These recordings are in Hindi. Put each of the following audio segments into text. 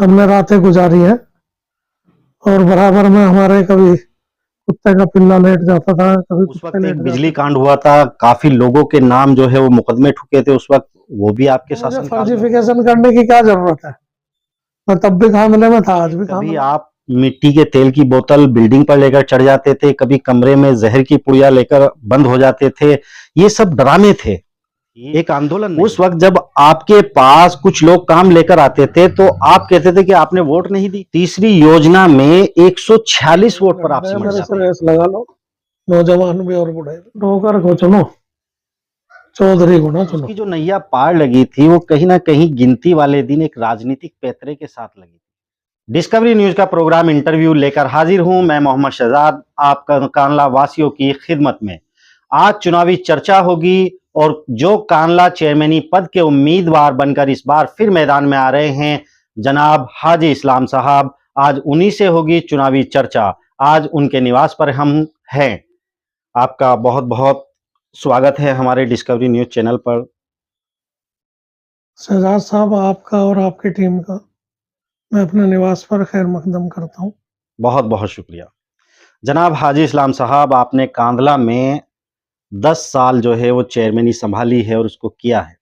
हमने रातें गुजारी हैं और बराबर में हमारे कभी कुत्ते का पिल्ला लेट जाता था, कभी उस कुत्ते वक्त लेट एक जाते बिजली थे। कांड हुआ था, काफी लोगों के नाम जो है वो मुकदमे ठुके थे उस वक्त, वो भी आपके तो मुझे शासनकाल में हुआ है। फर्जिफिकेशन करने की क्या जरूरत है? मैं तब भी कांधले में था, आज भी कभी कांधले में। आप मिट्टी के तेल की बोतल बिल्डिंग पर लेकर चढ़ जाते थे, कभी कमरे में जहर की पुड़िया लेकर बंद हो जाते थे। ये सब ड्रामे थे, एक आंदोलन नहीं। उस वक्त जब आपके पास कुछ लोग काम लेकर आते थे तो आप कहते थे कि आपने वोट नहीं दी। तीसरी योजना में 146 वोट पर आप सिमट मेरे से जाते। रेस लगा लो, नौजवान भी और बूढ़े भी। नौकर को चुनो, चौधरी को ना चुनो। उसकी जो नैया पार लगी थी वो कहीं ना कहीं गिनती वाले दिन एक राजनीतिक पैतरे के साथ लगी। डिस्कवरी न्यूज का प्रोग्राम इंटरव्यू लेकर हाजिर हूं मैं मोहम्मद शहजाद, आपका कांडला वासियों की खिदमत में। आज चुनावी चर्चा होगी और जो कांडला चेयरमैनी पद के उम्मीदवार बनकर इस बार फिर मैदान में आ रहे हैं, जनाब हाजी इस्लाम साहब, आज उन्हीं से होगी चुनावी चर्चा। आज उनके निवास पर हम हैं। आपका बहुत बहुत स्वागत है हमारे डिस्कवरी न्यूज चैनल पर। शहजाद साहब, आपका और आपकी टीम का मैं अपने निवास पर खैर मकदम करता हूँ। बहुत बहुत शुक्रिया जनाब हाजी इस्लाम साहब, आपने कांडला में 10 साल जो है वो चेयरमैनी संभाली है और उसको किया है।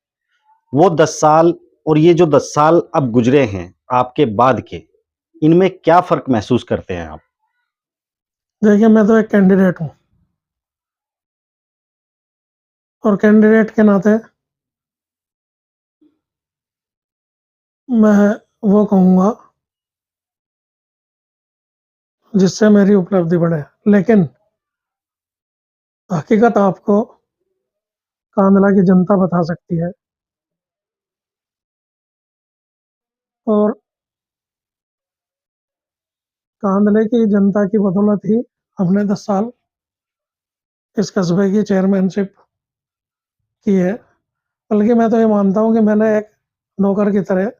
वो 10 साल और ये जो 10 साल अब गुजरे हैं आपके बाद के, इनमें क्या फर्क महसूस करते हैं आप? देखिए, मैं तो एक कैंडिडेट हूँ और कैंडिडेट के नाते मैं वो कहूँगा जिससे मेरी उपलब्धि बढ़े, लेकिन हकीकत आपको कांधला की जनता बता सकती है। और कांधले की जनता की बदौलत ही हमने 10 साल इस कस्बे की चेयरमैनशिप की है। बल्कि मैं तो ये मानता हूँ कि मैंने एक नौकर की तरह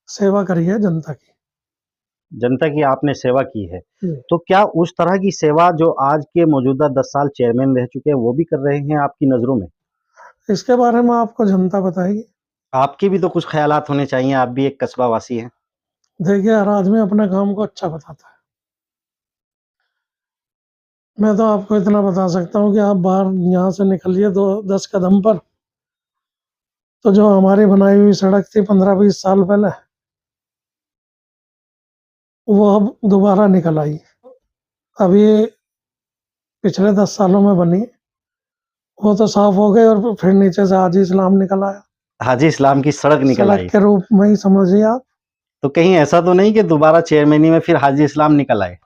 सेवा करी है जनता की। जनता की आपने सेवा की है, जी। तो क्या उस तरह की सेवा जो आज के मौजूदा 10 साल चेयरमैन रह चुके हैं वो भी कर रहे हैं आपकी नज़रों में? इसके बारे में आपको जनता बताएगी। आपके भी तो कुछ ख़यालात होने चाहिए, आप भी एक कस्बा वासी हैं। देखिए, हर आदमी अपने काम को अच्छा बताता है। मैं तो आपको इतना बता सकता हूँ कि आप बाहर यहाँ से निकलिए 10 कदम पर, तो जो हमारी बनाई हुई सड़क थी 15-20 साल पहले, वो अब दोबारा निकल आई। अभी पिछले 10 सालों में बनी, वो तो साफ हो गई और फिर नीचे से हाजी इस्लाम निकल आया। हाजी इस्लाम की सड़क निकल सड़क आई, के रूप में ही समझिए आप। तो कहीं ऐसा तो नहीं कि दोबारा चेयरमैनी में फिर हाजी इस्लाम निकल आए?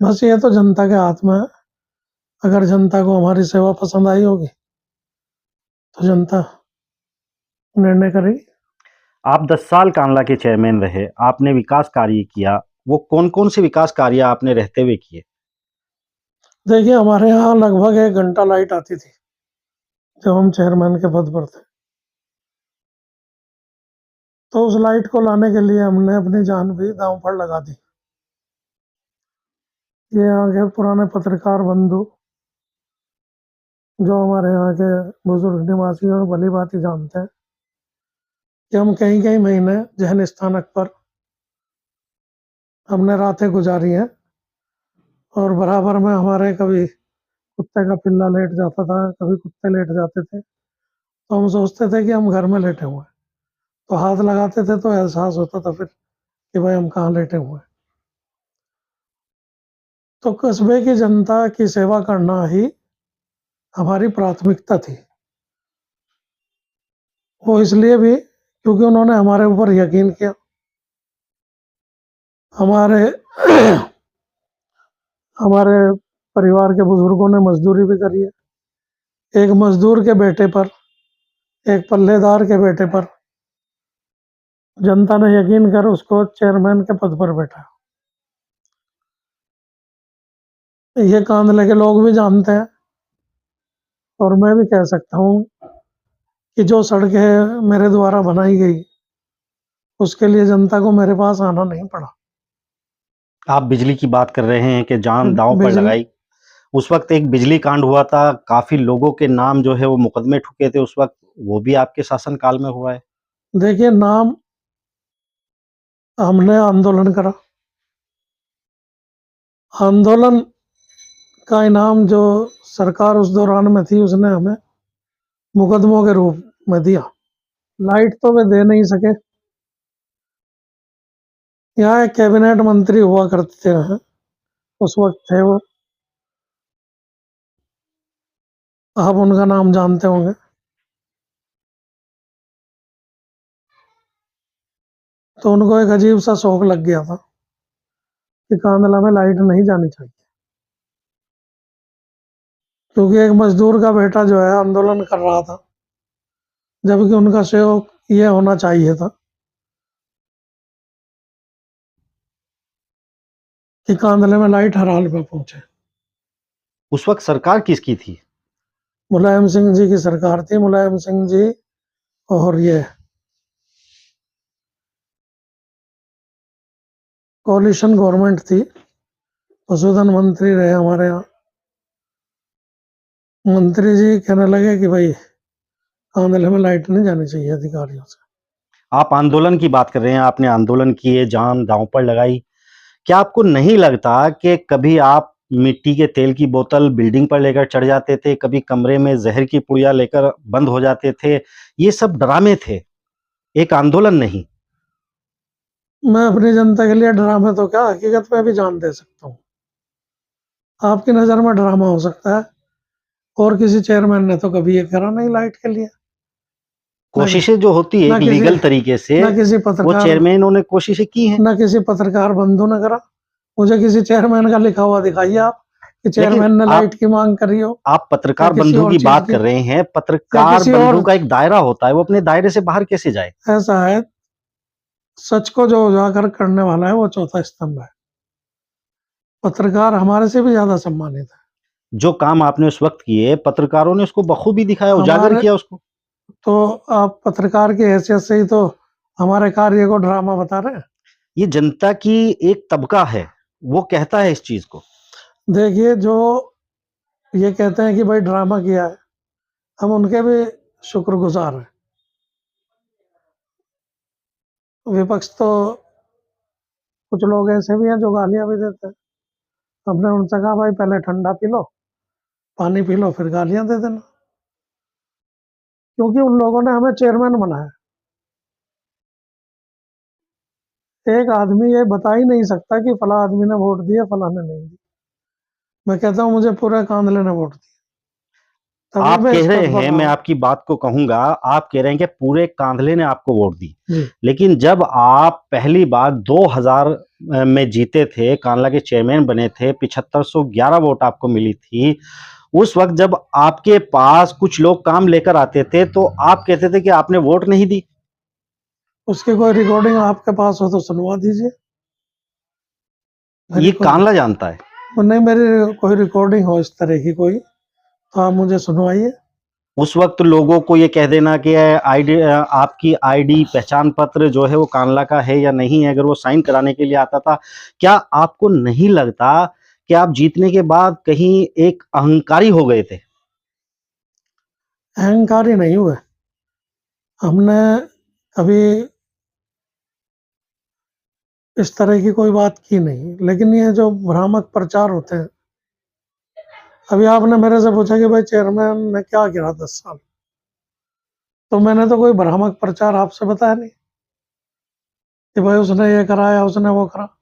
बस ये तो जनता के हाथ में है। अगर जनता को हमारी सेवा पसंद आई होगी तो जनता निर्णय करेगी। आप 10 साल कांडला के चेयरमैन रहे, आपने विकास कार्य किया, वो कौन-कौन से विकास कार्य आपने रहते हुए किए? देखिए, हमारे यहाँ लगभग 1 घंटा लाइट आती थी जब हम चेयरमैन के पद पर थे। तो उस लाइट को लाने के लिए हमने अपनी जान भी दांव पर लगा दी। ये यहाँ के पुराने पत्रकार बंधु, जो हमारे यहाँ के बुजुर्ग निवासी और भली भांति जानते हैं कि हम कई कई महीने जहन स्थानक पर हमने रातें गुजारी हैं और बराबर में हमारे कभी कुत्ते का पिल्ला लेट जाता था, कभी कुत्ते लेट जाते थे। तो हम सोचते थे कि हम घर में लेटे हुए हैं, तो हाथ लगाते थे तो एहसास होता था फिर कि भाई हम कहाँ लेटे हुए हैं। तो कस्बे की जनता की सेवा करना ही हमारी प्राथमिकता थी। वो इसलिए भी क्योंकि उन्होंने हमारे ऊपर यकीन किया। हमारे हमारे परिवार के बुजुर्गों ने मजदूरी भी करी है। एक मजदूर के बेटे पर, एक पल्लेदार के बेटे पर जनता ने यकीन कर उसको चेयरमैन के पद पर बैठा। ये कांधले के लोग भी जानते हैं और मैं भी कह सकता हूँ कि जो सड़कें मेरे द्वारा बनाई गई, उसके लिए जनता को मेरे पास आना नहीं पड़ा। आप बिजली की बात कर रहे हैं कि जान दांव पर बिजली, लगाई। उस वक्त एक बिजली कांड हुआ था, काफ़ी लोगों के नाम जो है वो मुकदमे ठुके थे उस वक्त, वो भी आपके शासनकाल में हुआ है? देखिए, नाम हमने आंदोलन करा। आंदोलन का इनाम जो सरकार उस दौरान में थी उसने हमें मुकदमों के रूप में दिया। लाइट तो वे दे नहीं सके। यहाँ एक कैबिनेट मंत्री हुआ करते हैं, उस वक्त थे वो, आप उनका नाम जानते होंगे। तो उनको एक अजीब सा शौक लग गया था कि कांधला में लाइट नहीं जानी चाहिए, क्योंकि एक मजदूर का बेटा जो है आंदोलन कर रहा था, जबकि उनका शौक ये होना चाहिए था कि कांधले में लाइट हर हाल पे पहुंचे। उस वक्त सरकार किसकी थी? मुलायम सिंह जी की सरकार थी। मुलायम सिंह जी और ये कोलिशन गवर्नमेंट थी। पशुधन मंत्री रहे हमारे यहाँ। मंत्री जी कहने लगे कि भाई कांधले में लाइट नहीं जानी चाहिए अधिकारियों से। आप आंदोलन की बात कर रहे हैं, आपने आंदोलन किए, जान दांव पर लगाई। क्या आपको नहीं लगता कि कभी आप मिट्टी के तेल की बोतल बिल्डिंग पर लेकर चढ़ जाते थे, कभी कमरे में जहर की पुड़िया लेकर बंद हो जाते थे? ये सब ड्रामे थे, एक आंदोलन नहीं। मैं अपनी जनता के लिए ड्रामे तो क्या, हकीकत में भी जान दे सकता हूँ। आपकी नज़र में ड्रामा हो सकता है, और किसी चेयरमैन ने तो कभी ये करा नहीं लाइट के लिए। कोशिशें जो होती है ना एक किसी- लीगल तरीके से, ना किसी वो पत्रकार चेयरमैनों ने कोशिशें की हैं। ना किसी पत्रकार बंधु ने करा। मुझे किसी चेयरमैन का लिखा हुआ दिखाइए आप कि चेयरमैन ने लाइट की मांग करी हो। आप पत्रकार या किसी बंधु और की चीज बात की। कर रहे हैं, या पत्रकार किसी बंधु और- का एक दायरा होता है, वो अपने दायरे से बाहर कैसे जाए? ऐसा है, सच को जो उजागर करने वाला है वो चौथा स्तंभ है। पत्रकार हमारे से भी ज्यादा सम्मानित है। जो काम आपने उस वक्त किए, पत्रकारों ने उसको बखूबी दिखाया, उजागर हमारे- किया उसको। तो आप पत्रकार की हैसियत से ही तो हमारे कार्य को ड्रामा बता रहे हैं। ये जनता की एक तबका है, वो कहता है इस चीज को। देखिए, जो ये कहते हैं कि भाई ड्रामा किया है, हम उनके भी शुक्रगुजार हैं। विपक्ष तो कुछ लोग ऐसे भी हैं जो गालियां भी देते हैं। हमने उनसे कहा भाई पहले ठंडा पी लो, पानी पी लो, फिर गालियां दे देना, क्योंकि उन लोगों ने हमें चेयरमैन बनाया। एक आदमी ये बता ही नहीं सकता कि फला आदमी ने वोट दिया, फला ने नहीं दी। मैं कहता हूँ मुझे पूरे कांधले ने वोट दिया, तभी आप मैं कह इस रहे पद पर हैं, रहा मैं हूं। आपकी बात को कहूंगा, आप कह रहे हैं कि पूरे कांधले ने आपको वोट दी। जी। लेकिन जब आप पहली बार 2000 में जीते थे, कांधला के चेयरमैन बने थे, 7511 वोट आपको मिली थी, उस वक्त जब आपके पास कुछ लोग काम लेकर आते थे तो आप कहते थे कि आपने वोट नहीं दी। उसकी कोई रिकॉर्डिंग आपके पास हो तो सुनवा दीजिए। ये कांधला जानता है। नहीं, मेरी कोई रिकॉर्डिंग हो इस तरह की कोई, तो आप मुझे सुनवाइए। उस वक्त लोगों को ये कह देना कि आईडी, आपकी आईडी पहचान पत्र जो है वो कांधला का है या नहीं है, अगर वो साइन कराने के लिए आता था, क्या आपको नहीं लगता कि आप जीतने के बाद कहीं एक अहंकारी हो गए थे? अहंकारी नहीं हुए, हमने कभी इस तरह की कोई बात की नहीं। लेकिन ये जो भ्रामक प्रचार होते हैं, अभी आपने मेरे से पूछा कि भाई चेयरमैन ने क्या किया 10 साल, तो मैंने तो कोई भ्रामक प्रचार आपसे बताया नहीं कि भाई उसने ये कराया, उसने वो करा।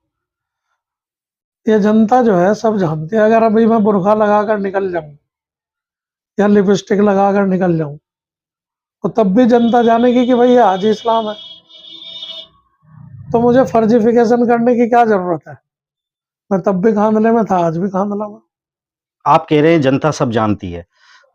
ये जनता जो है सब जानती है। अगर अभी मैं बुर्का लगाकर निकल जाऊं या लिपस्टिक लगाकर निकल जाऊं, तो तब भी जनता जानेगी कि भाई ये हाजी इस्लाम है। तो मुझे फर्जिफिकेशन करने की क्या जरूरत है? मैं तब भी कांधले में था, आज भी कांधला में। आप कह रहे हैं जनता सब जानती है।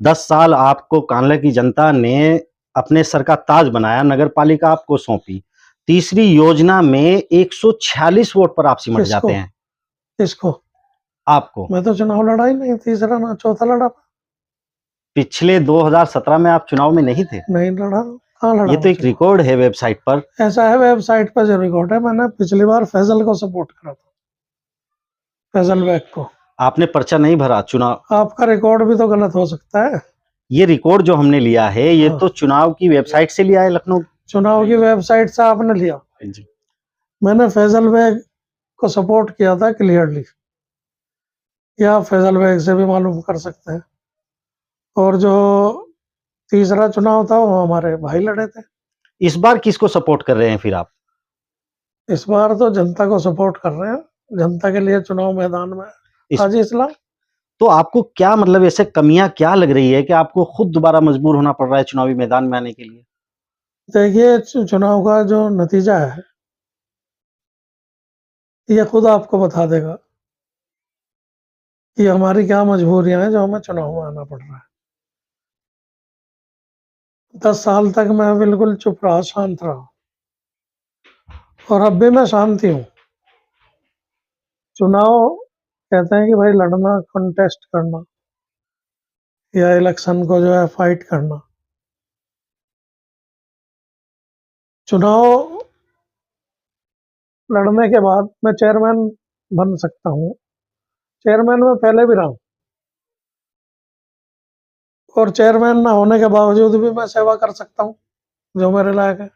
10 साल आपको कांधला की जनता ने अपने सर का ताज बनाया, नगर पालिका आपको सौंपी, तीसरी योजना में 146 वोट पर आप सिमट जाते हैं। किसको? आपको। मैं तो चुनाव लड़ा ही नहीं, तीसरा ना चौथा लड़ा। पिछले 2017 में आप चुनाव में नहीं थे? नहीं लड़ा, कहाँ लड़ा? ये तो एक रिकॉर्ड है वेबसाइट पर। ऐसा है, वेबसाइट पर जो रिकॉर्ड है, मैंने पिछली बार फैजल को सपोर्ट करा था, फैजल बैग को। आपने पर्चा नहीं भरा चुनाव। आपका रिकॉर्ड भी तो गलत हो सकता है। ये रिकॉर्ड जो हमने लिया है, ये तो चुनाव की वेबसाइट से लिया है, लखनऊ चुनाव की वेबसाइट से आपने लिया। जी। मैंने फैजल बेग को सपोर्ट किया था क्लियरली, या आप फैजल बेग से भी मालूम कर सकते हैं। और जो तीसरा चुनाव था वो हमारे भाई लड़े थे। इस बार किसको सपोर्ट कर रहे हैं फिर आप? इस बार तो जनता को सपोर्ट कर रहे हैं, जनता के लिए चुनाव मैदान में इस हाजी इस्लाम। तो आपको क्या मतलब ऐसे कमियां क्या लग रही है कि आपको खुद दोबारा मजबूर होना पड़ रहा है चुनावी मैदान में आने के लिए? देखिए, चुनाव का जो नतीजा है ये खुद आपको बता देगा कि हमारी क्या मजबूरियां हैं जो हमें चुनाव में आना पड़ रहा है। 10 साल तक मैं बिल्कुल चुप रहा, शांत रहा, और अब भी मैं शांति हूँ। चुनाव कहते हैं कि भाई लड़ना, कंटेस्ट करना, या इलेक्शन को जो है फाइट करना। चुनाव लड़ने के बाद मैं चेयरमैन बन सकता हूँ, चेयरमैन में पहले भी रहा हूँ, और चेयरमैन ना होने के बावजूद भी मैं सेवा कर सकता हूँ जो मेरे लायक है।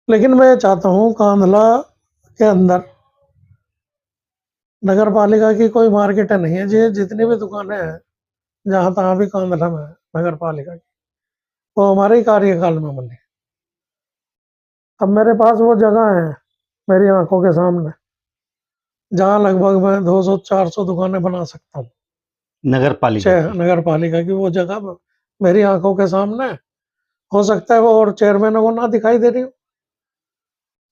लेकिन मैं ये चाहता हूँ कांधला के अंदर नगर पालिका की कोई मार्केट नहीं है, जी जितनी भी दुकानें हैं जहाँ तहाँ भी कांधला में है नगर पालिका की, वो हमारे ही कार्यकाल में बनी। अब मेरे पास वो जगह है मेरी आंखों के सामने जहाँ लगभग मैं 200-400 दुकानें बना सकता हूँ। नगर पालिका की? नगर पालिका की वो जगह मेरी आंखों के सामने है। हो सकता है वो और चेयरमैनों को ना दिखाई दे रही हो,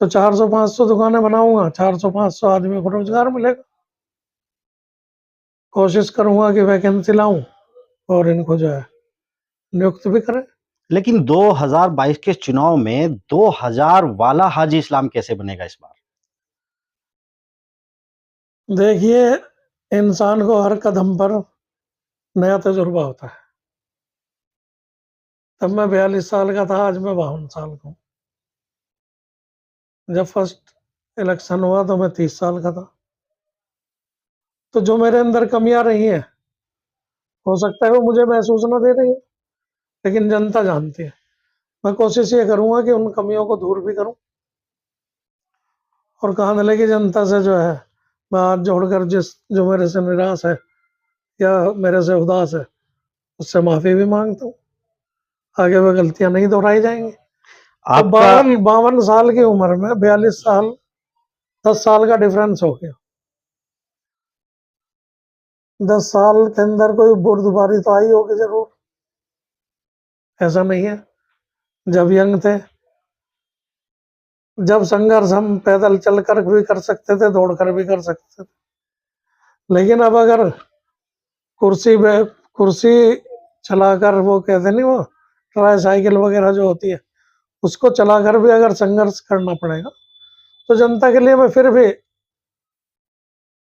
तो 400-500 दुकानें बनाऊंगा, 400-500 आदमी को रोजगार मिलेगा। कोशिश करूंगा कि वैकेंसी लाऊं और इनको जो है नियुक्त भी करें। लेकिन 2022 के चुनाव में 2000 वाला हाजी इस्लाम कैसे बनेगा इस बार? देखिए, इंसान को हर कदम पर नया तजुर्बा होता है। तब मैं 42 साल का था, आज मैं 52 साल का हूँ। जब फर्स्ट इलेक्शन हुआ तो मैं 30 साल का था। तो जो मेरे अंदर कमियां रही हैं, हो सकता है वो मुझे महसूस ना दे रही हो, लेकिन जनता जानती है। मैं कोशिश ये करूंगा कि उन कमियों को दूर भी करूं, और कांधले की जनता से जो है मैं हाथ जोड़कर जो मेरे से निराश है या मेरे से उदास है, उससे माफी भी मांगता हूँ। आगे वो गलतियां नहीं दोहराई जाएंगी। तो आपका 52 साल की उम्र में 42 साल, 10 साल का डिफरेंस हो गया। 10 साल के अंदर कोई बुर्दबारी तो आई होगी जरूर, ऐसा नहीं है। जब यंग थे, जब संघर्ष हम पैदल चलकर भी कर सकते थे, दौड़कर भी कर सकते थे। लेकिन अब अगर कुर्सी चलाकर, वो कहते नहीं, वो ट्राई साइकिल वगैरह जो होती है, उसको चलाकर भी अगर संघर्ष करना पड़ेगा, तो जनता के लिए मैं फिर भी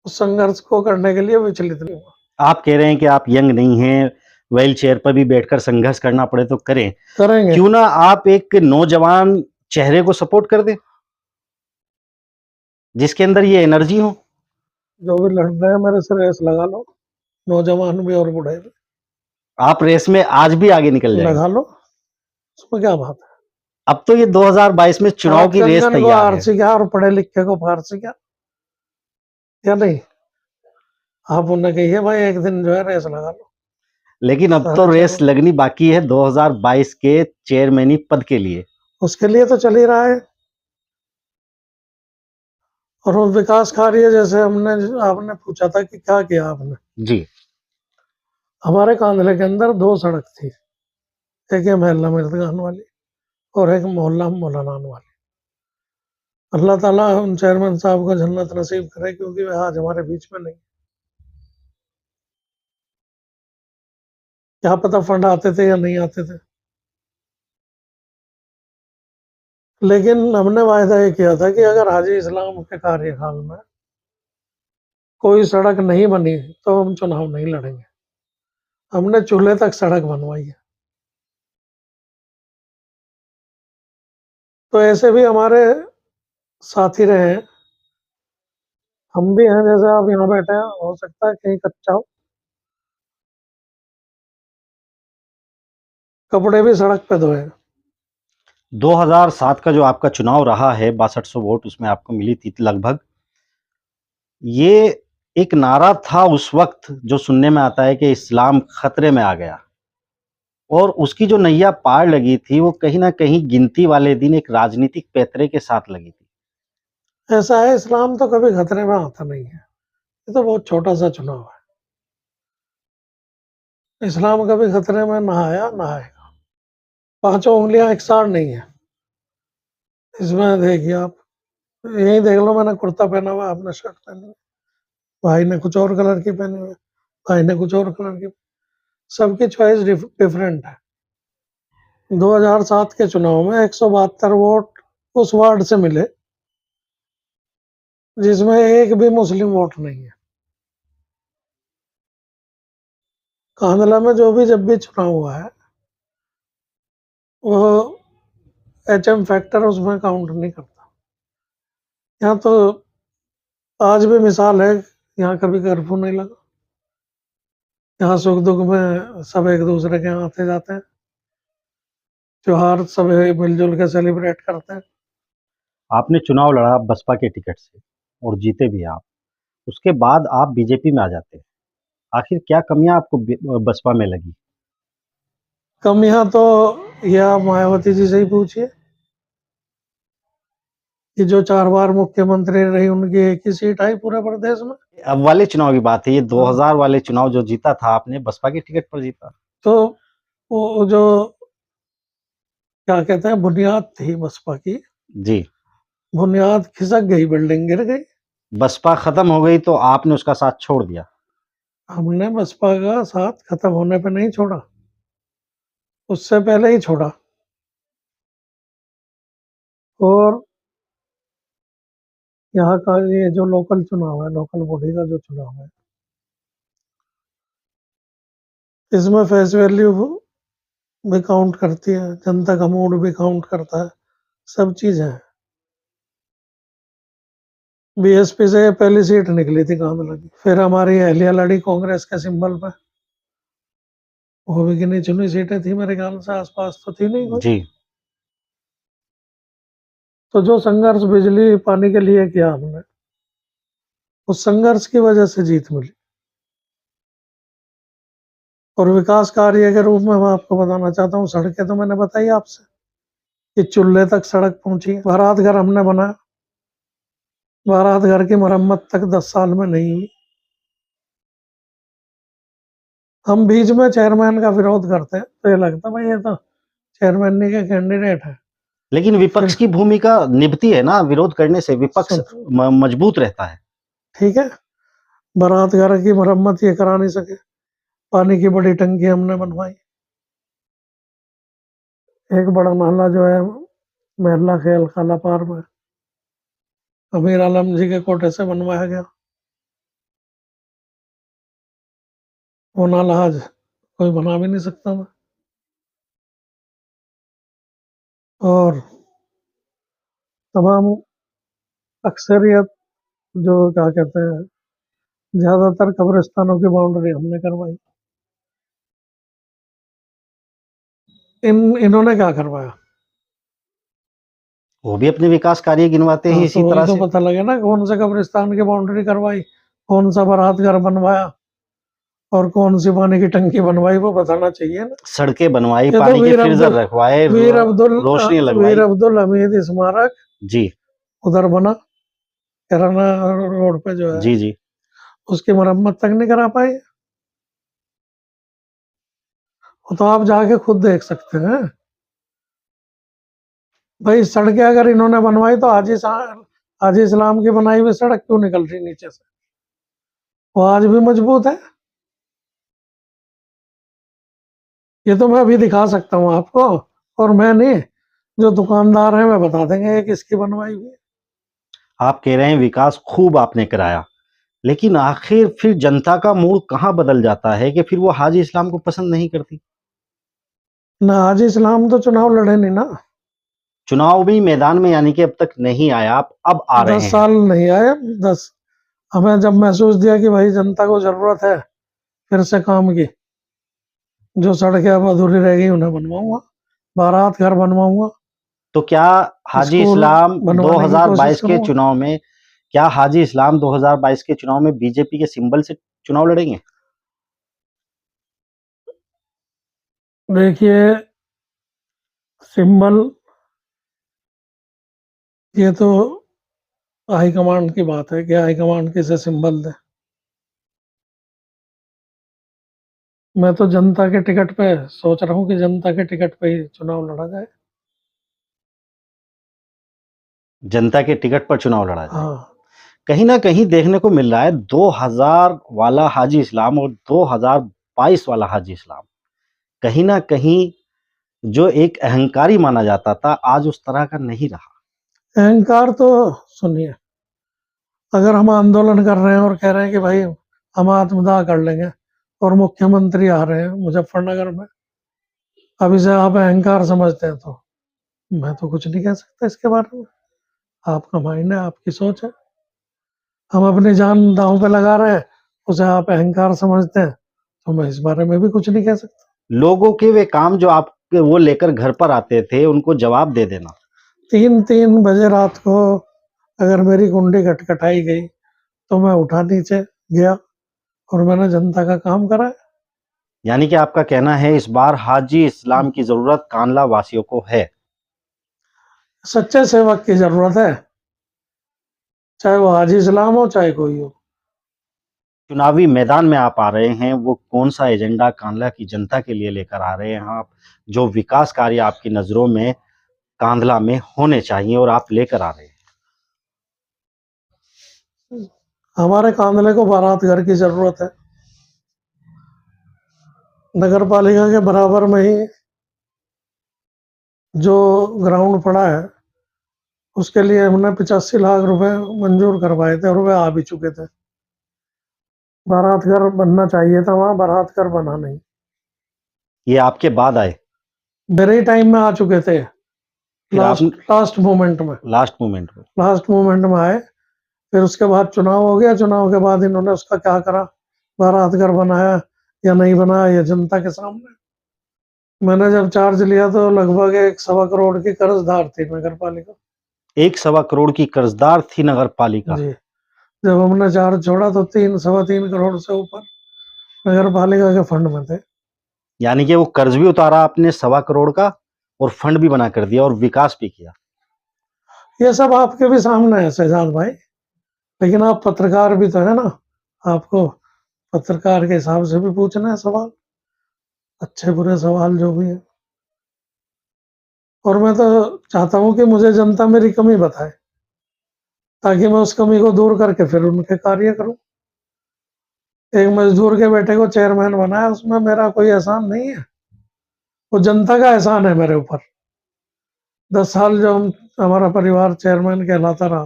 उस संघर्ष को करने के लिए विचलित नहीं हुआ। आप कह रहे हैं कि आप यंग नहीं हैं, व्हील चेयर पर भी बैठकर संघर्ष करना पड़े तो करें। करेंगे। क्यों ना आप एक नौजवान चेहरे को सपोर्ट कर दें जिसके अंदर ये एनर्जी हो? जो भी लड़ रहे हैं मेरे से रेस लगा लो, नौजवान भी और बूढ़े भी आप रेस में आज भी आगे निकल जाएंगे? लगा लो, उसमें क्या बात है। अब तो ये 2022 में चुनाव आप की रेस कंगन को तैयार है। आरसी क्या और पढ़े लिखे को फारसी क्या, या नहीं? आप उन्हें कहिए भाई एक दिन जो है रेस लगा लो। लेकिन अब तो सारे रेस चलो, लगनी बाकी है 2022 के चेयरमैनी पद के लिए। उसके लिए तो चल ही रहा है। और वो विकास कार्य, जैसे हमने, आपने पूछा था कि क्या किया आपने, जी। हमारे कांधले के अंदर 2 सड़क थी। एक है महल्ला मिर्दगान वाली, और एक मोहल्ला मौलानान वाली। अल्लाह ताला उन चेयरमैन साहब को जन्नत नसीब करे, क्योंकि वे आज हमारे बीच में नहीं। क्या पता फंड आते थे या नहीं आते थे, लेकिन हमने वायदा ये किया था कि अगर हाजी इस्लाम के कार्यकाल में कोई सड़क नहीं बनी तो हम चुनाव नहीं लड़ेंगे। हमने चूल्हे तक सड़क बनवाई है। तो ऐसे भी हमारे साथी रहे हैं, हम भी हैं। जैसे आप यहाँ बैठे हैं, हो सकता है कहीं कच्चा हो, कपड़े भी सड़क पे धोए। 2007 का जो आपका चुनाव रहा है, 6200 वोट उसमें आपको मिली थी लगभग। ये एक नारा था उस वक्त जो सुनने में आता है कि इस्लाम खतरे में आ गया, और उसकी जो नैया पार लगी थी वो कहीं न कहीं गिनती वाले दिन एक राजनीतिक पैंतरे के साथ लगी थी। ऐसा है, इस्लाम तो कभी खतरे में आता नहीं है। ये तो बहुत छोटा सा चुनाव है। इस्लाम कभी खतरे में ना आया ना आएगा। पांचों उंगलियां एक साथ नहीं है इसमें। देखिए आप, यही देख लो, मैंने कुर्ता पहना हुआ, आपने शर्ट पहनी हुई, भाई ने कुछ और कलर की पहनी हुई, भाई ने कुछ और कलर की। सबकी चॉइस डिफरेंट है। 2007 के चुनाव में 172 वोट उस वार्ड से मिले जिसमें एक भी मुस्लिम वोट नहीं है। कांधला में जो भी जब भी चुनाव हुआ है वो HM फैक्टर उसमें काउंट नहीं करता। यहाँ तो आज भी मिसाल है, यहाँ कभी कर्फ्यू नहीं लगा। यहाँ सुख दुख में सब एक दूसरे के यहाँ आते जाते हैं, त्योहार सब मिलजुल के सेलिब्रेट करते हैं। आपने चुनाव लड़ा बसपा के टिकट से और जीते भी आप। उसके बाद आप बीजेपी में आ जाते हैं। आखिर क्या कमियां आपको बसपा में लगी? कमियां तो ये आप मायावती जी से ही पूछिए कि जो 4 बार मुख्यमंत्री रही उनकी एक ही सीट आई पूरे प्रदेश में। अब वाले चुनाव की बात है, ये 2000 वाले चुनाव जो जीता था आपने बसपा के टिकट पर जीता। तो वो जो क्या कहते हैं बुनियाद थी बसपा की, जी, बुनियाद खिसक गई, बिल्डिंग गिर गई। बसपा खत्म हो गई तो आपने उसका साथ छोड़ दिया। हमने बसपा का साथ खत्म होने पे नहीं छोड़ा, उससे पहले ही छोड़ा। और यहाँ का ये जो लोकल चुनाव है, लोकल बॉडी का जो चुनाव है, इसमें फेस वैल्यू भी काउंट करती है, जनता का मूड भी काउंट करता है, सब चीज है। बीएसपी से पहली सीट निकली थी कांधला की, फिर हमारी अहलिया लड़ी कांग्रेस के सिंबल पे, वो भी गिनी चुनी सीटें थी मेरे ख्याल से, आसपास तो थी नहीं कोई। जी, तो जो संघर्ष बिजली पानी के लिए किया हमने, उस संघर्ष की वजह से जीत मिली। और विकास कार्य के रूप में मैं आपको बताना चाहता हूँ, सड़कें तो मैंने बताई आपसे कि चूल्हे तक सड़क पहुंची है। बारात घर हमने बनाया, बारात घर की मरम्मत तक 10 साल में नहीं हुई। हम बीच में चेयरमैन का विरोध करते हैं तो ये लगता है भाई ये तो चेयरमैन के कैंडिडेट है। लेकिन विपक्ष की भूमिका निभती है ना, विरोध करने से विपक्ष मजबूत रहता है। ठीक है, बारात घर की मरम्मत ये करा नहीं सके, पानी की बड़ी टंकी हमने बनवाई। एक बड़ा नाला जो है महला खेल खाला पार में अमीर आलम जी के कोटे से बनवाया गया, वो नाला आज कोई बना भी नहीं सकता था। और तमाम अक्सरियत जो क्या कहते हैं, ज्यादातर कब्रिस्तानों की बाउंड्री हमने करवाई। इन्होंने क्या करवाया? वो भी अपने विकास कार्य गिनवाते हैं हाँ, इसी तो वही तरह तो से। पता लगे ना कौन से कब्रिस्तान की बाउंड्री करवाई, कौन सा बारात घर बनवाया और कौन सी पानी की टंकी बनवाई, वो बताना चाहिए ना। सड़कें बनवाई, ये तो पानी के फ्रीजर रखवाए, रोशनी वीर लगवाई। अब्दुल हमीद स्मारक जी, उधर बना, कैराना रोड पे जो है, जी, जी। उसकी मरम्मत तक नहीं करा पाई। वो तो आप जाके खुद देख सकते हैं भाई। सड़कें अगर इन्होंने बनवाई तो हाजी इस्लाम की बनाई हुई सड़क क्यों निकल रही नीचे से? वो आज भी मजबूत है। ये तो मैं अभी दिखा सकता हूँ आपको, और मैं नहीं, जो दुकानदार हैं मैं बता देंगे ये किसकी बनवाई हुई है। आप कह रहे हैं विकास खूब आपने कराया, लेकिन आखिर फिर जनता का मूड कहाँ बदल जाता है कि फिर वो हाजी इस्लाम को पसंद नहीं करती। ना हाजी इस्लाम तो चुनाव लड़े नहीं ना, चुनाव भी मैदान में यानी कि अब तक नहीं आया, आप अब आ रहे 10 हैं। साल नहीं आए। 10 हमें जब महसूस दिया कि भाई जनता को जरूरत है फिर से काम की, जो सड़कें अब अधूरी रह गई उन्हें बनवाऊंगा, बारात घर बनवाऊंगा, तो क्या हाजी स्कूल इस्लाम बनवाने की कोशिश 2022 के करूंगा। चुनाव में क्या हाजी इस्लाम 2022 के चुनाव में बीजेपी के सिंबल से चुनाव लड़ेंगे? देखिए, सिंबल ये तो हाईकमांड की बात है कि हाईकमांड किसे सिंबल दे। मैं तो जनता के टिकट पे सोच रहा हूँ कि जनता के टिकट पे ही चुनाव लड़ा जाए। जनता के टिकट पर चुनाव लड़ा जाए। हाँ, कहीं ना कहीं देखने को मिल रहा है 2000 वाला हाजी इस्लाम और 2022 वाला हाजी इस्लाम कहीं ना कहीं जो एक अहंकारी माना जाता था आज उस तरह का नहीं रहा। अहंकार तो सुनिए, अगर हम आंदोलन कर रहे हैं और कह रहे हैं कि भाई हम आत्मदाह कर लेंगे और मुख्यमंत्री आ रहे हैं मुजफ्फरनगर में, अब इसे आप अहंकार समझते हैं तो मैं तो कुछ नहीं कह सकता इसके बारे में। आपका माइंड है, आपकी सोच है। हम अपनी जान दांव पे लगा रहे हैं, उसे आप अहंकार समझते हैं तो मैं इस बारे में भी कुछ नहीं कह सकता। लोगों के वे काम जो आप वो लेकर घर पर आते थे उनको जवाब दे देना। 3-3 बजे रात को अगर मेरी कुंडी खटखटाई गई तो मैं उठा नीचे गया और मैंने जनता का काम करा। यानी कि आपका कहना है इस बार हाजी इस्लाम की जरूरत कांडला वासियों को है। सच्चे सेवक की जरूरत है, चाहे वो हाजी इस्लाम हो चाहे कोई हो। चुनावी मैदान में आप आ रहे हैं, वो कौन सा एजेंडा कांडला की जनता के लिए लेकर आ रहे हैं आप? जो विकास कार्य आपकी नजरों में कांडला में होने चाहिए और आप लेकर आ रहे हैं। हमारे कांदले को बारात घर की जरूरत है। नगर पालिका के बराबर में ही जो ग्राउंड पड़ा है उसके लिए हमने 85 लाख रुपए मंजूर करवाए थे और वे आ भी चुके थे। बारात घर बनना चाहिए था, वहां बारात घर बना नहीं। ये आपके बाद आए? मेरे ही टाइम में आ चुके थे, फिर आप लास्ट मोमेंट में। लास्ट मोमेंट में लास्ट मोमेंट में आए, फिर उसके बाद चुनाव हो गया। चुनाव के बाद इन्होंने उसका क्या करा, बारात घर बनाया या नहीं बनाया, ये जनता के सामने। मैंने जब चार्ज लिया तो लगभग 1-1.25 करोड़ की कर्जदार थी नगर पालिका। 1-1.25 करोड़ की कर्जदार थी नगर पालिका। जी, जब हमने चार्ज छोड़ा तो 3-3.25 करोड़ से ऊपर नगर पालिका के फंड में थे। यानी कि वो कर्ज भी उतारा आपने 1.25 करोड़ का और फंड भी बना कर दिया और विकास भी किया। ये सब आपके भी सामने है शहजाद भाई, लेकिन आप पत्रकार भी तो है ना, आपको पत्रकार के हिसाब से भी पूछना है सवाल, अच्छे बुरे सवाल जो भी है। और मैं तो चाहता हूँ कि मुझे जनता मेरी कमी बताए ताकि मैं उस कमी को दूर करके फिर उनके कार्य करूं। एक मजदूर के बेटे को चेयरमैन बनाया, उसमें मेरा कोई एहसान नहीं है, वो जनता का एहसान है मेरे ऊपर। 10 साल जो हमारा परिवार चेयरमैन कहलाता रहा,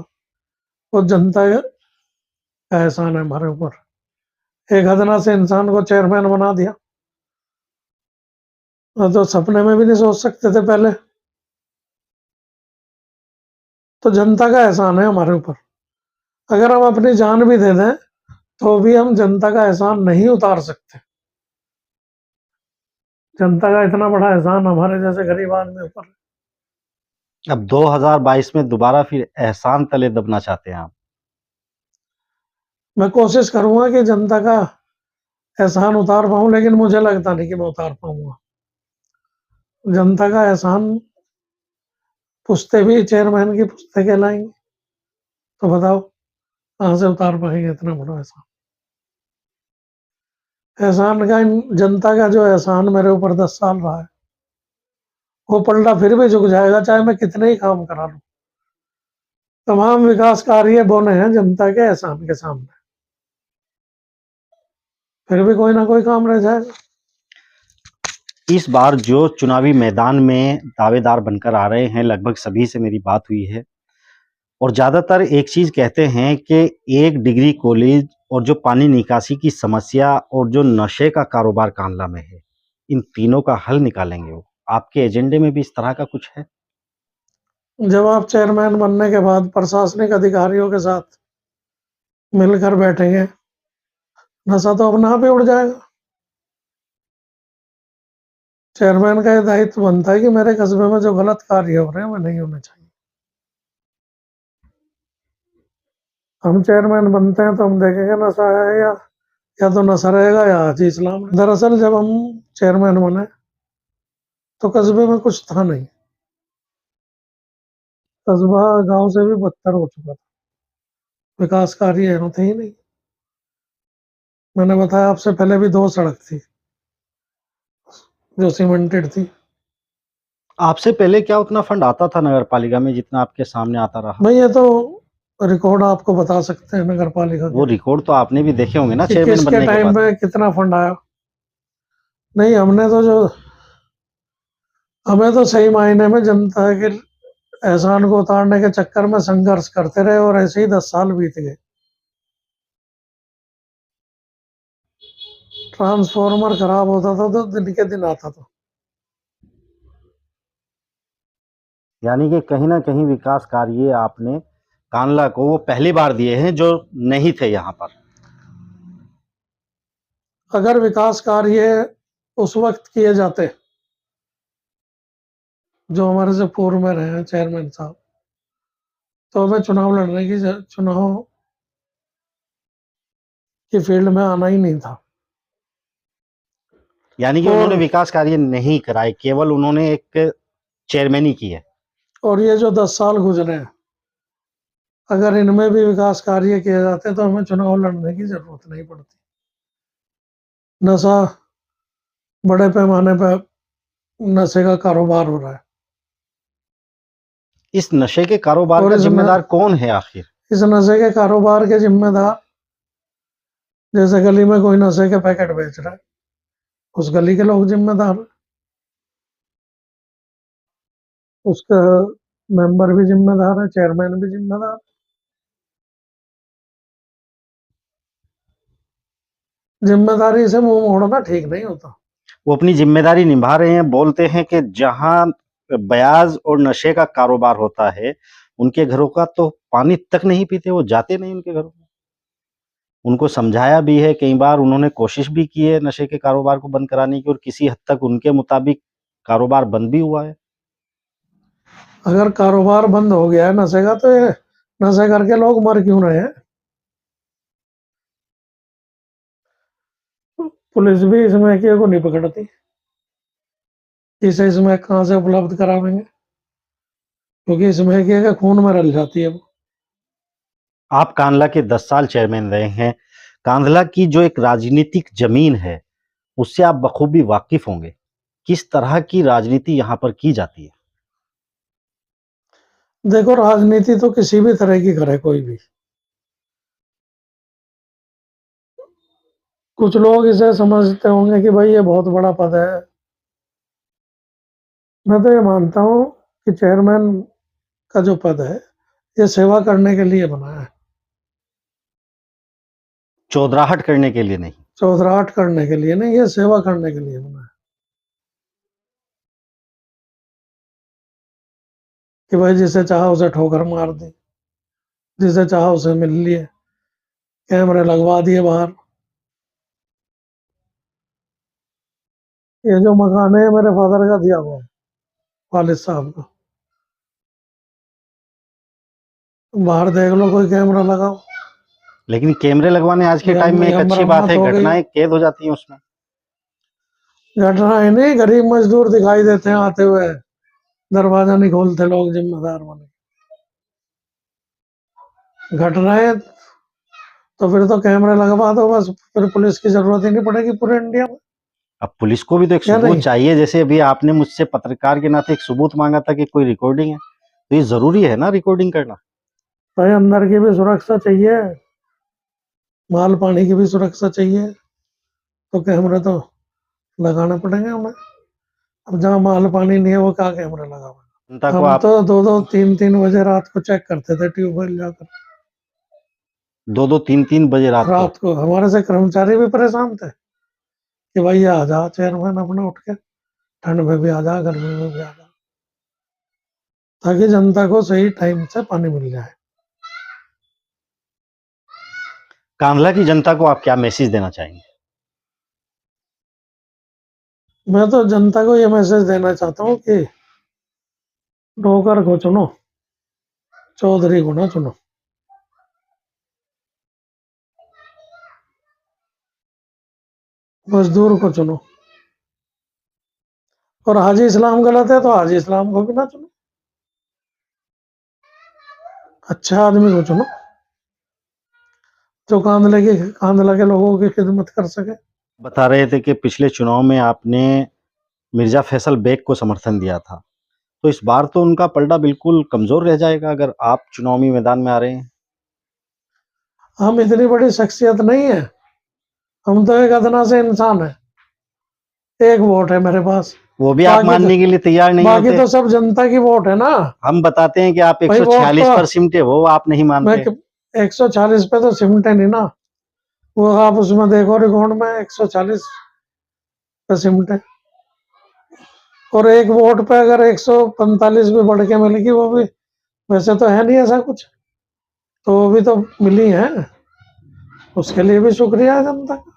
वो जनता का एहसान है हमारे ऊपर। एक हदना से इंसान को चेयरमैन बना दिया, तो सपने में भी नहीं सोच सकते थे पहले। तो जनता का एहसान है हमारे ऊपर। अगर हम अपनी जान भी दे दें तो भी हम जनता का एहसान नहीं उतार सकते। जनता का इतना बड़ा एहसान हमारे जैसे गरीब आदमी ऊपर है। अब 2022 में दोबारा फिर एहसान तले दबना चाहते हैं आप? मैं कोशिश करूंगा कि जनता का एहसान उतार पाऊं, लेकिन मुझे लगता नहीं कि मैं उतार पाऊंगा। जनता का एहसान पुश्ते भी चेयरमैन की पुश्ते कहलाएंगी, तो बताओ कहां से उतार पाएंगे इतना बड़ा एहसान। एहसान का जनता का जो एहसान मेरे ऊपर 10 साल रहा है, वो पलटा फिर भी झुक जाएगा चाहे मैं कितने ही काम करा लूं। तमाम विकास कार्य बने हैं जनता के एहसान के सामने, फिर भी कोई ना कोई काम रह जाएगा। इस बार जो चुनावी मैदान में दावेदार बनकर आ रहे हैं लगभग सभी से मेरी बात हुई है और ज्यादातर एक चीज कहते हैं कि एक डिग्री कॉलेज और जो पानी निकासी की समस्या और जो नशे का कारोबार कांडला में है, इन तीनों का हल निकालेंगे वो। आपके एजेंडे में भी इस तरह का कुछ है? जब आप चेयरमैन बनने के बाद प्रशासनिक अधिकारियों के साथ मिलकर बैठेंगे, नशा तो अपने आप ही उड़ जाएगा। चेयरमैन का ये दायित्व बनता है कि मेरे कस्बे में जो गलत कार्य हो रहे हैं वो नहीं होने चाहिए। हम चेयरमैन बनते हैं तो हम देखेंगे नशा है या तो नशा रहेगा या हाजी इस्लाम है। दरअसल जब हम चेयरमैन बने तो कस्बे में कुछ था नहीं, कस्बा गांव से भी बदतर हो चुका था, विकास कार्य थे ही नहीं। मैंने बताया आपसे पहले भी 2 सड़क थी जो सीमेंटेड थी। आपसे पहले क्या उतना फंड आता था नगर पालिका में जितना आपके सामने आता रहा? भाई ये तो रिकॉर्ड आपको बता सकते हैं नगर पालिका वो के रिकॉर्ड तो आपने भी देखे होंगे ना कि चेयरमैन किसके बनने के टाइम बाद। पे कितना फंड आया। नहीं, हमें तो सही मायने में जनता के एहसान को उतारने के चक्कर में संघर्ष करते रहे और ऐसे ही 10 साल बीत गए। ट्रांसफॉर्मर खराब होता था तो दिन के दिन आता था। यानी कि कहीं ना कहीं विकास कार्य आपने कांडला को वो पहली बार दिए हैं जो नहीं थे यहाँ पर। अगर विकास कार्य उस वक्त किए जाते जो हमारे से पूर्व में रहे हैं चेयरमैन साहब, तो हमें चुनाव की फील्ड में आना ही नहीं था। यानी कि और उन्होंने विकास कार्य नहीं कराए, केवल उन्होंने एक चेयरमैन की है। और ये जो 10 साल गुजरे हैं, अगर इनमें भी विकास कार्य किए जाते तो हमें चुनाव लड़ने की जरूरत नहीं पड़ती। नशा बड़े पैमाने पर नशे का कारोबार हो रहा है इस नशे के कारोबार और का जिम्मेदार कौन है आखिर? इस नशे के कारोबार के जिम्मेदार, जैसे गली में कोई नशे के पैकेट बेच रहा है, उस गली के लोग जिम्मेदार, उसका मेंबर भी जिम्मेदार है, चेयरमैन भी जिम्मेदार। जिम्मेदारी से मुंह मोड़ना ठीक नहीं होता। वो अपनी जिम्मेदारी निभा रहे हैं। बोलते हैं कि जहां ब्याज और नशे का कारोबार होता है उनके घरों का तो पानी तक नहीं पीते, वो जाते नहीं उनके घरों में। उनको समझाया भी है, कई बार उन्होंने कोशिश भी की है नशे के कारोबार को बंद कराने की और किसी हद तक उनके मुताबिक कारोबार बंद भी हुआ है। अगर कारोबार बंद हो गया है नशे का तो ये नशे करके लोग मर क्यों रहे हैं? पुलिस भी इसमें को नहीं पकड़ती। इसे इसमें कहाँ से उपलब्ध करावेंगे, क्योंकि इसमें का खून में रल जाती है वो। आप कांधला के 10 साल चेयरमैन रहे हैं। कांधला की जो एक राजनीतिक जमीन है उससे आप बखूबी वाकिफ होंगे। किस तरह की राजनीति यहाँ पर की जाती है? देखो, राजनीति तो किसी भी तरह की करे कोई भी, कुछ लोग इसे समझते होंगे कि भाई ये बहुत बड़ा पद है। मैं तो ये मानता हूँ कि चेयरमैन का जो पद है ये सेवा करने के लिए बना है, चौधराहट करने के लिए नहीं। चौधराहट करने के लिए नहीं, ये सेवा करने के लिए बना है। कि भाई जिसे चाहा उसे ठोकर मार दी, जिसे चाहा उसे मिल लिए, कैमरे लगवा दिए बाहर। ये जो मकान है मेरे फादर का दिया हुआ है, वालिद साहब का। बाहर देख लो, कोई कैमरा लगाओ। लेकिन कैमरे लगवाने आज के टाइम में एक अच्छी बात मरम्मत है, हो गई, घटनाएं कैद हो जाती हैं उसमें। घटनाएं नहीं, गरीब मजदूर दिखाई देते हैं आते हुए, दरवाजा नहीं खोलते लोग जिम्मेदार बने। घटनाएं तो फिर तो कैमरे लगवा दो बस, फिर पुलिस की जरूरत ही नहीं पड़ेगी पूरे इंडिया में। अब पुलिस को भी तो एक या सबूत नहीं? चाहिए। जैसे अभी आपने मुझसे पत्रकार के नाते एक सबूत मांगा था कि कोई रिकॉर्डिंग है, तो ये जरूरी है ना रिकॉर्डिंग करना। भाई अंदर की भी सुरक्षा चाहिए, माल पानी की भी सुरक्षा चाहिए, तो कैमरे तो लगाने पड़ेंगे हमें। अब जहाँ माल पानी नहीं है वो क्या कैमरे जनता लगाओ? को हम आप तो 2-2 3-3 बजे रात को चेक करते थे ट्यूबवेल जाकर। 2-2 3-3 बजे रात को? रात को हमारे से कर्मचारी भी परेशान थे कि भाई आ जा चेयरमैन अपना उठ के, ठंड में भी आ जा, गर्मी में भी आ जा, ताकि जनता को सही टाइम से पानी मिल जाए। कांधला की जनता को आप क्या मैसेज देना चाहेंगे? मैं तो जनता को ये मैसेज देना चाहता हूँ कि नौकर को चुनो, चौधरी को ना चुनो। मजदूर को चुनो। और हाजी इस्लाम गलत है तो हाजी इस्लाम को भी ना चुनो, अच्छा आदमी को चुनो जो कांध लगे लोगों की खिदमत कर सके। बता रहे थे कि पिछले चुनाव में आपने मिर्जा फैसल बेग को समर्थन दिया था, तो इस बार तो उनका पलड़ा बिल्कुल कमजोर रह जाएगा अगर आप चुनावी मैदान में आ रहे हैं। हम इतनी बड़ी शख्सियत नहीं है, हम तो एक अदना से इंसान है, एक वोट है मेरे पास। वो भी आप मानने के लिए तैयार नहीं बाकी होते। तो सब जनता की वोट है ना। हम बताते हैं कि आप भाई वोट 146 तो पर सिमटे, वो आप नहीं मैं मानते। 140 पे तो सिमटे नहीं ना, वो आप उसमें देखो रिकॉर्ड में 140 पे सिमटे। और एक वोट पे अगर 145 भी बढ़ के मिलेगी, वो भी वैसे तो है नहीं ऐसा कुछ, तो वो भी तो मिली है, उसके लिए भी शुक्रिया है जनता का।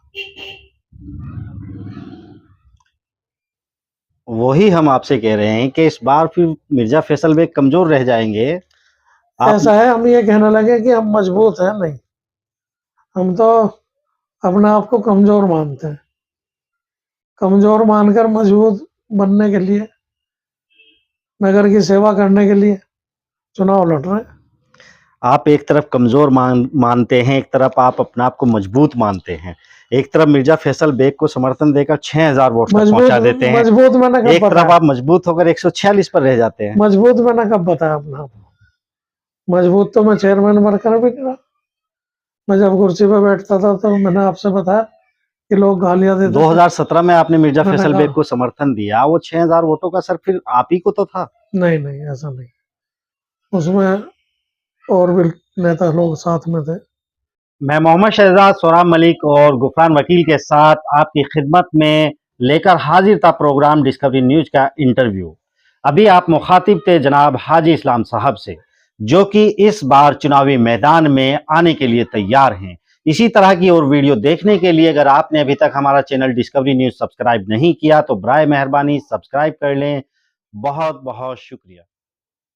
वही हम आपसे कह रहे हैं कि इस बार फिर मिर्जा फैसल बेग कमजोर रह जाएंगे। आप ऐसा है, हम ये कहने लगे कि हम मजबूत हैं, नहीं, हम तो अपने आप को कमजोर मानते हैं। कमजोर मानकर मजबूत बनने के लिए, नगर की सेवा करने के लिए चुनाव लड़ रहे हैं। आप एक तरफ कमजोर मानते हैं, एक तरफ आप अपने आप को मजबूत मानते हैं। एक तरफ मिर्जा फैसल बेग को समर्थन देकर 6000 वोट तक पहुंचा देते हैं, मजबूत मैंने कब एक तरफ बताया? आप मजबूत होकर 146 पर रह जाते हैं। मजबूत मैंने कब बताया अपना आप? मजबूत तो मैं चेयरमैन बनकर भी नहीं रहा। मैं जब कुर्सी पे बैठता था तो मैंने आपसे बताया कि लोग गालियां देते थे। 2017 में आपने मिर्जा मैंने फैसल कहा बेग को समर्थन दिया, वो 6000 वोटों का सर फिर आप ही को तो था। नहीं नहीं, ऐसा नहीं, उसमें और भी नेता लोग साथ में थे। मैं मोहम्मद शहजाद, सोराब मलिक और गुफरान वकील के साथ आपकी खिदमत में लेकर हाजिर था प्रोग्राम डिस्कवरी न्यूज का इंटरव्यू। अभी आप मुखातिब थे जनाब हाजी इस्लाम साहब से, जो कि इस बार चुनावी मैदान में आने के लिए तैयार हैं। इसी तरह की और वीडियो देखने के लिए अगर आपने अभी तक हमारा चैनल डिस्कवरी न्यूज सब्सक्राइब नहीं किया तो बराए मेहरबानी सब्सक्राइब कर लें। बहुत बहुत शुक्रिया।